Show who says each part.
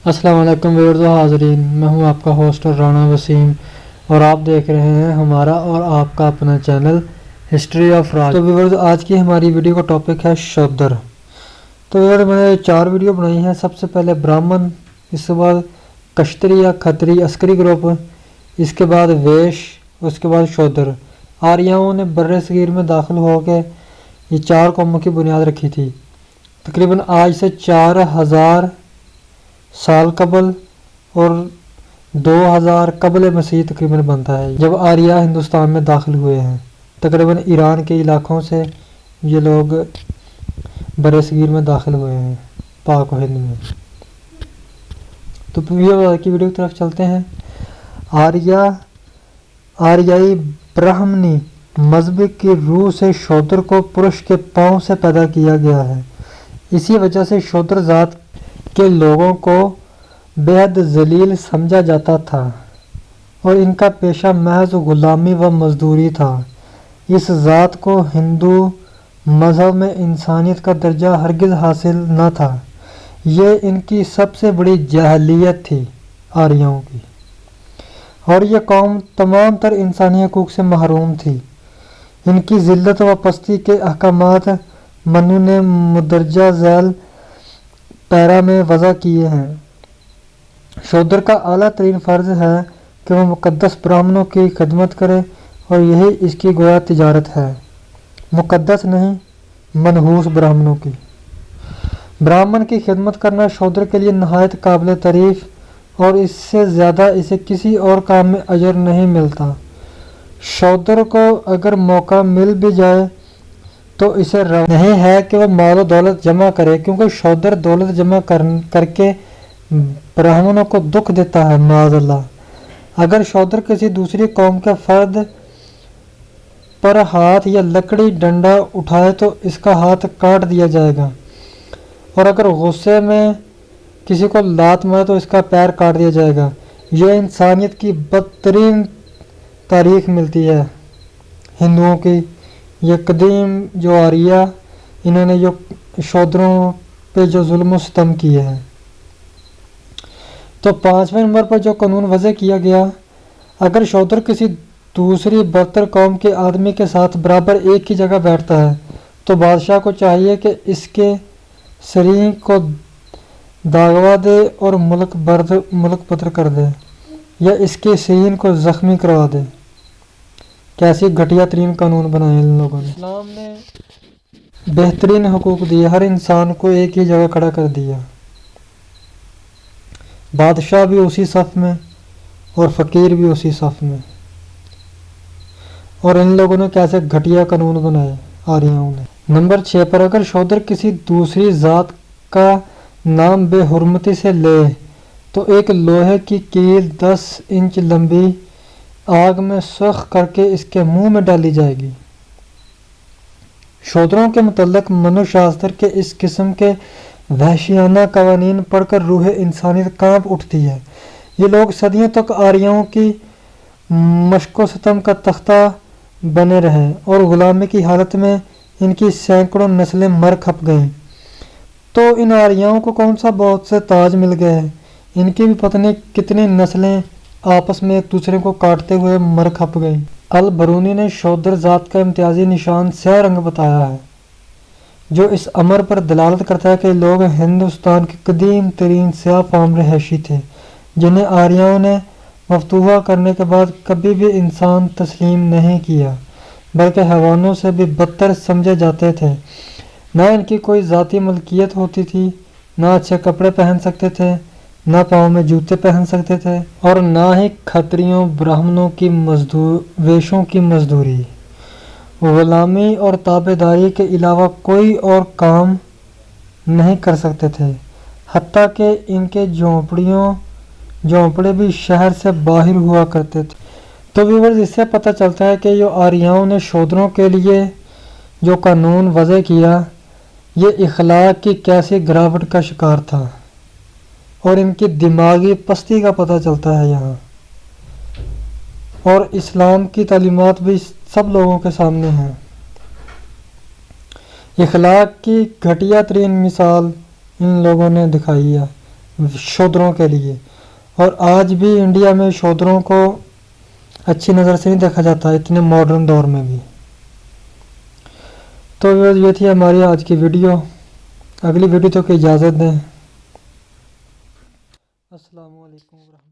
Speaker 1: السلام علیکم ویورز و حاضرین، میں ہوں آپ کا ہوسٹ رانا وسیم اور آپ دیکھ رہے ہیں ہمارا اور آپ کا اپنا چینل ہسٹری آف راج۔ تو ویورز، آج کی ہماری ویڈیو کا ٹاپک ہے شودر۔ تو ویورز، میں نے 4 ویڈیو بنائی ہیں۔ سب سے پہلے برہمن، اس کے بعد کشتری یا کھتری عسکری گروپ، اس کے بعد ویش، اس کے بعد شودر۔ آریاؤں نے بر صغیر میں داخل ہو کے یہ 4 قوموں کی بنیاد رکھی تھی۔ تقریباً آج سے 4000 سال قبل اور 2000 قبل مسیح تقریباً بنتا ہے جب آریہ ہندوستان میں داخل ہوئے ہیں۔ تقریباً ایران کے علاقوں سے یہ لوگ بر صغیر میں داخل ہوئے ہیں، پاک و ہند میں۔ تو کی ویڈیو کی طرف چلتے ہیں۔ آریائی برہمنی مذہب کی روح سے شودر کو پرش کے پاؤں سے پیدا کیا گیا ہے۔ اسی وجہ سے شودر ذات کے لوگوں کو بے حد ذلیل سمجھا جاتا تھا اور ان کا پیشہ محض غلامی و مزدوری تھا۔ اس ذات کو ہندو مذہب میں انسانیت کا درجہ ہرگز حاصل نہ تھا۔ یہ ان کی سب سے بڑی جاہلیت تھی آریاؤں کی، اور یہ قوم تمام تر انسانی حقوق سے محروم تھی۔ ان کی ذلت و پستی کے احکامات منو نے مندرجہ ذیل پیرا میں وضع کیے ہیں۔ شودر کا اعلیٰ ترین فرض ہے کہ وہ مقدس برہمنوں کی خدمت کرے، اور یہی اس کی گویا تجارت ہے، مقدس نہیں منحوس برہمنوں کی۔ برہمن کی خدمت کرنا شودر کے لیے نہایت قابل تعریف، اور اس سے زیادہ اسے کسی اور کام میں اجر نہیں ملتا۔ شودر کو اگر موقع مل بھی جائے تو اسے نہیں ہے کہ وہ مال و دولت جمع کرے، کیونکہ شودر دولت جمع کر کے برہمنوں کو دکھ دیتا ہے، معاذ اللہ۔ اگر شودر کسی دوسری قوم کے فرد پر ہاتھ یا لکڑی ڈنڈا اٹھائے تو اس کا ہاتھ کاٹ دیا جائے گا، اور اگر غصے میں کسی کو لات مارے تو اس کا پیر کاٹ دیا جائے گا۔ یہ انسانیت کی بدترین تاریخ ملتی ہے ہندوؤں کی۔ یہ قدیم جو آریہ، انہوں نے جو شودروں پہ جو ظلم و ستم کیے ہیں۔ تو 5ویں نمبر پر جو قانون وضع کیا گیا، اگر شودر کسی دوسری برتر قوم کے آدمی کے ساتھ برابر ایک ہی جگہ بیٹھتا ہے تو بادشاہ کو چاہیے کہ اس کے سریں کو داغوا دے اور ملک بدر کر دے، یا اس کے سین کو زخمی کروا دے۔ کیسی گھٹیا ترین قانون بنائے ان لوگوں نے۔ اسلام نے بہترین حقوق دیے، ہر انسان کو ایک ہی جگہ کھڑا کر دیا، بادشاہ بھی اسی صف میں اور فقیر بھی اسی صف میں۔ اور ان لوگوں نے کیسے گھٹیا قانون بنائے آریاؤں نے۔ نمبر 6 پر، اگر شودر کسی دوسری ذات کا نام بے حرمتی سے لے تو ایک لوہے کی کیل 10 انچ لمبی آگ میں سرخ کر کے اس کے منہ میں ڈالی جائے گی۔ شودروں کے متعلق منو شاستر کے اس قسم کے وحشیانہ قوانین پڑھ کر روح انسانیت کانپ اٹھتی ہے۔ یہ لوگ صدیوں تک آریاؤں کی مشق و ستم کا تختہ بنے رہے، اور غلامی کی حالت میں ان کی سینکڑوں نسلیں مر کھپ گئیں۔ تو ان آریاؤں کو کون سا بہت سے تاج مل گئے ہیں، ان کی بھی پتہ نہیں کتنی نسلیں آپس میں ایک دوسرے کو کاٹتے ہوئے مر کھپ گئیں۔ البرونی نے شودر ذات کا امتیازی نشان سیاہ رنگ بتایا ہے، جو اس امر پر دلالت کرتا ہے کہ لوگ ہندوستان کے قدیم ترین سیاہ فام رہائشی تھے، جنہیں آریاؤں نے مفتوحہ کرنے کے بعد کبھی بھی انسان تسلیم نہیں کیا، بلکہ حیوانوں سے بھی بدتر سمجھے جاتے تھے۔ نہ ان کی کوئی ذاتی ملکیت ہوتی تھی، نہ اچھے کپڑے پہن سکتے تھے، نہ پاؤں میں جوتے پہن سکتے تھے، اور نہ ہی کھتریوں برہمنوں کی ویشوں کی مزدوری، غلامی اور تابع داری کے علاوہ کوئی اور کام نہیں کر سکتے تھے۔ حتیٰ کہ ان کے جھونپڑے بھی شہر سے باہر ہوا کرتے تھے۔ تو ویورز، اس سے پتہ چلتا ہے کہ جو آریاؤں نے شودروں کے لیے جو قانون وضع کیا، یہ اخلاق کی کیسی گراوٹ کا شکار تھا، اور ان کی دماغی پستی کا پتہ چلتا ہے یہاں۔ اور اسلام کی تعلیمات بھی سب لوگوں کے سامنے ہیں۔ اخلاق کی گھٹیا ترین مثال ان لوگوں نے دکھائی ہے۔ شودروں کے لیے، اور آج بھی انڈیا میں شودروں کو اچھی نظر سے نہیں دیکھا جاتا اتنے ماڈرن دور میں بھی۔ تو یہ تھی ہماری آج کی ویڈیو، اگلی ویڈیو تک اجازت دیں۔ السلام علیکم ورحمۃ اللہ۔